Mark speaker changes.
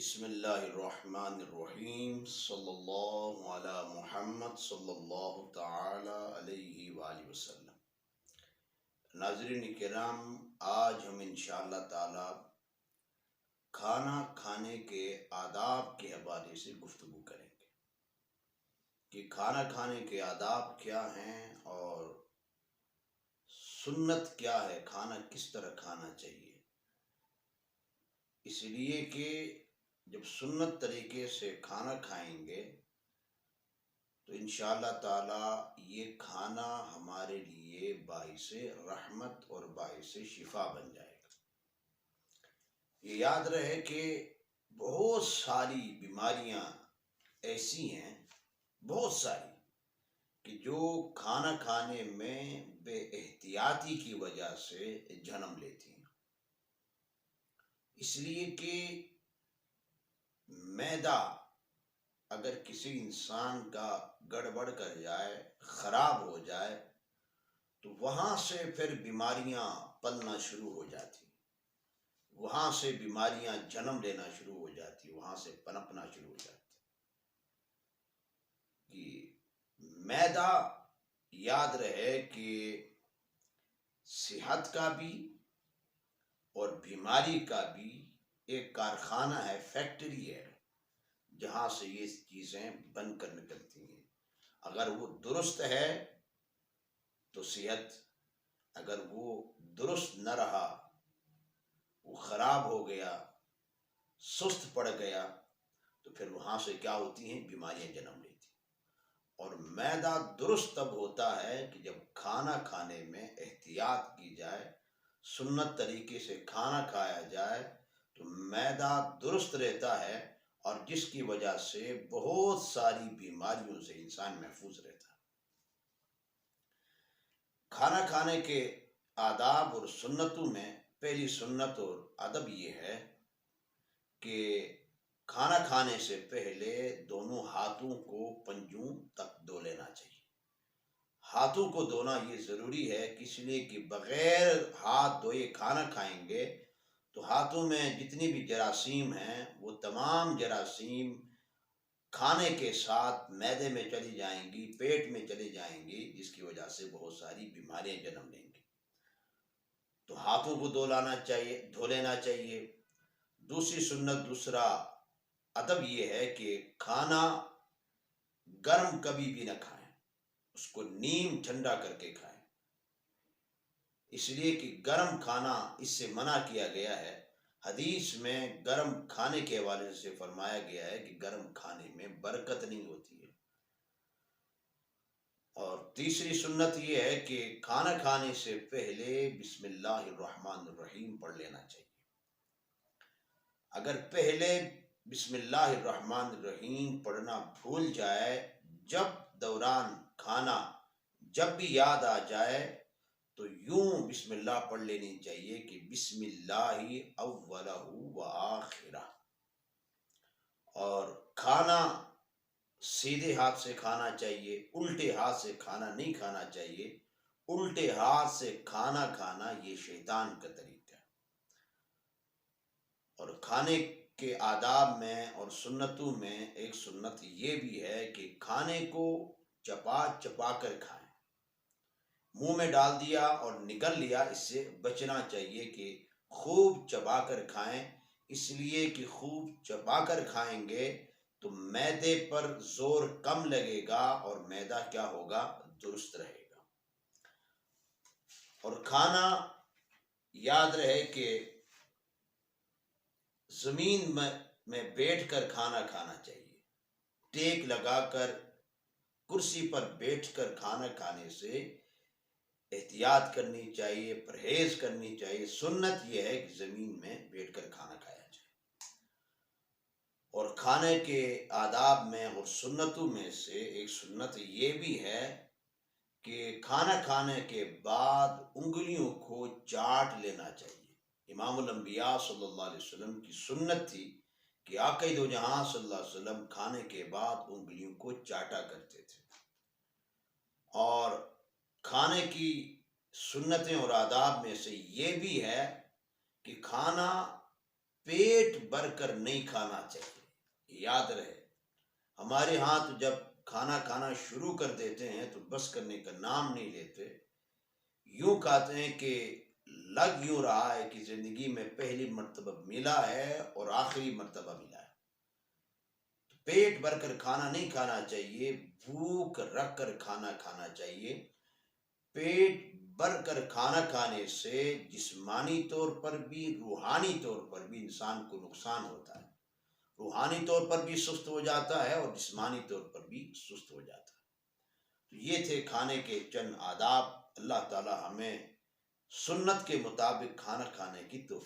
Speaker 1: بسم اللہ الرحمن الرحیم صلی اللہ علی محمد صلی اللہ تعالی علیہ وآلہ وسلم۔ ناظرین کرام، آج ہم انشاءاللہ تعالی کھانا کھانے کے آداب کے حوالے سے گفتگو کریں گے کہ کھانا کھانے کے آداب کیا ہیں اور سنت کیا ہے، کھانا کس طرح کھانا چاہیے۔ اس لیے کہ جب سنت طریقے سے کھانا کھائیں گے تو انشاءاللہ تعالی یہ کھانا ہمارے لیے باعث رحمت اور باعث شفا بن جائے گا۔ یہ یاد رہے کہ بہت ساری بیماریاں ایسی ہیں، بہت ساری، کہ جو کھانا کھانے میں بے احتیاطی کی وجہ سے جنم لیتی ہیں۔ اس لیے کہ معدہ اگر کسی انسان کا گڑبڑ کر جائے، خراب ہو جائے، تو وہاں سے پھر بیماریاں پلنا شروع ہو جاتی، وہاں سے بیماریاں جنم لینا شروع ہو جاتی، وہاں سے پنپنا شروع ہو جاتی۔ کہ معدہ یاد رہے کہ صحت کا بھی اور بیماری کا بھی ایک کارخانہ ہے، فیکٹری ہے، جہاں سے یہ چیزیں بن کر نکلتی ہیں۔ اگر وہ درست ہے تو صحت، اگر وہ درست نہ رہا، وہ خراب ہو گیا، سست پڑ گیا، تو پھر وہاں سے کیا ہوتی ہیں؟ بیماریاں جنم لیتی۔ اور معدہ درست تب ہوتا ہے کہ جب کھانا کھانے میں احتیاط کی جائے، سنت طریقے سے کھانا کھایا جائے، تو معدہ درست رہتا ہے، اور جس کی وجہ سے بہت ساری بیماریوں سے انسان محفوظ رہتا ہے۔ کھانا کھانے کے آداب اور سنتوں میں پہلی سنت اور ادب یہ ہے کہ کھانا کھانے سے پہلے دونوں ہاتھوں کو پنجوں تک دھو لینا چاہیے۔ ہاتھوں کو دھونا یہ ضروری ہے، اس لیے کہ بغیر ہاتھ دھوئے کھانا کھائیں گے تو ہاتھوں میں جتنی بھی جراثیم ہیں وہ تمام جراثیم کھانے کے ساتھ معدے میں چلی جائیں گی، پیٹ میں چلی جائیں گی، جس کی وجہ سے بہت ساری بیماریاں جنم لیں گی۔ تو ہاتھوں کو دھو لینا چاہیے۔ دوسری سنت، دوسرا ادب یہ ہے کہ کھانا گرم کبھی بھی نہ کھائیں، اس کو نیم ٹھنڈا کر کے کھائیں، اس لیے کہ گرم کھانا اس سے منع کیا گیا ہے۔ حدیث میں گرم کھانے کے حوالے سے فرمایا گیا ہے کہ گرم کھانے میں برکت نہیں ہوتی ہے۔ اور تیسری سنت یہ ہے کہ کھانا کھانے سے پہلے بسم اللہ الرحمن الرحیم پڑھ لینا چاہیے۔ اگر پہلے بسم اللہ الرحمن الرحیم پڑھنا بھول جائے، جب دوران کھانا جب بھی یاد آ جائے تو یوں بسم اللہ پڑھ لینی چاہیے کہ بسم اللہ اولہ و آخرہ۔ اور کھانا سیدھے ہاتھ سے کھانا چاہیے، الٹے ہاتھ سے کھانا نہیں کھانا چاہیے۔ الٹے ہاتھ سے کھانا کھانا یہ شیطان کا طریقہ ہے۔ اور کھانے کے آداب میں اور سنتوں میں ایک سنت یہ بھی ہے کہ کھانے کو چپا چپا کر کھائیں۔ منہ میں ڈال دیا اور نگل لیا، اس سے بچنا چاہیے کہ خوب چبا کر کھائیں، اس لیے کہ خوب چبا کر کھائیں گے تو معدے پر زور کم لگے گا اور معدہ کیا ہوگا؟ درست رہے گا۔ اور کھانا یاد رہے کہ زمین میں بیٹھ کر کھانا کھانا چاہیے۔ ٹیک لگا کر کرسی پر بیٹھ کر کھانا کھانے سے احتیاط کرنی چاہیے، پرہیز کرنی چاہیے۔ سنت یہ ہے کہ زمین میں بیٹھ کر کھانا کھایا جائے۔ اور کھانے کے آداب میں اور سنتوں میں سے ایک سنت یہ بھی ہے کہ کھانا کھانے کے بعد انگلیوں کو چاٹ لینا چاہیے۔ امام الانبیاء صلی اللہ علیہ وسلم کی سنت تھی کہ آقا دو جہاں صلی اللہ علیہ وسلم کھانے کے بعد انگلیوں کو چاٹا کرتے تھے۔ اور کھانے کی سنتیں اور آداب میں سے یہ بھی ہے کہ کھانا پیٹ بھر کر نہیں کھانا چاہیے. یاد رہے، ہمارے ہاں تو جب کھانا کھانا شروع کر دیتے ہیں تو بس کرنے کا نام نہیں لیتے. یوں کہتے ہیں کہ لگ یوں رہا ہے کہ زندگی میں پہلی مرتبہ ملا ہے اور آخری مرتبہ ملا ہے. پیٹ بھر کر کھانا نہیں کھانا چاہیے، بھوک رکھ کر کھانا کھانا چاہیے. پیٹ بھر کر کھانا کھانے سے جسمانی طور پر بھی روحانی طور پر بھی انسان کو نقصان ہوتا ہے. روحانی طور پر بھی سست ہو جاتا ہے اور جسمانی طور پر بھی سست ہو جاتا ہے. تو یہ تھے کھانے کے چند آداب. اللہ تعالی ہمیں سنت کے مطابق کھانا کھانے کی توفیق